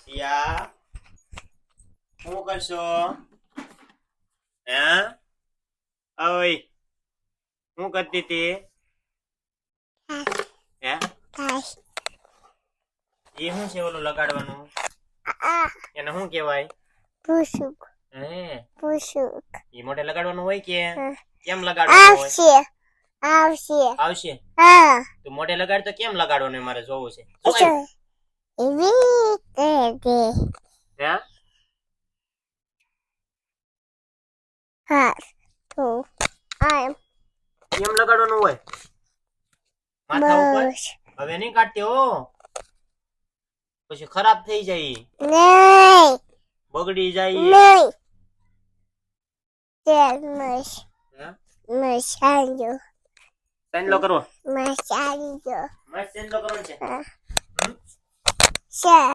સિયા શું કરશો હે ઓય શું કરતી હતી હે એ શું છે ઓલું લગાડવાનું એને શું કહેવાય પૂછુક હે પૂછુક એ મોઢે લગાડવાનું હોય કે કેમ લગાડવાનું હોય આવશે આવશે હા તું મોઢે લગાડ તો કેમ લગાડવાનું મારે જોવું છે એવી તે હે હા તો આમ કેમ લગાડવાનું હોય માથા ઉપર બસ હવે નહીં કાઢતી હો પછી ખરાબ થઈ જાય નહીં બગડી જાય નહીં તેલ મસ હે મસાલો સેન્ડલો કરવો મસાલો મસ્ત સેન્ડલો કરવો છે છે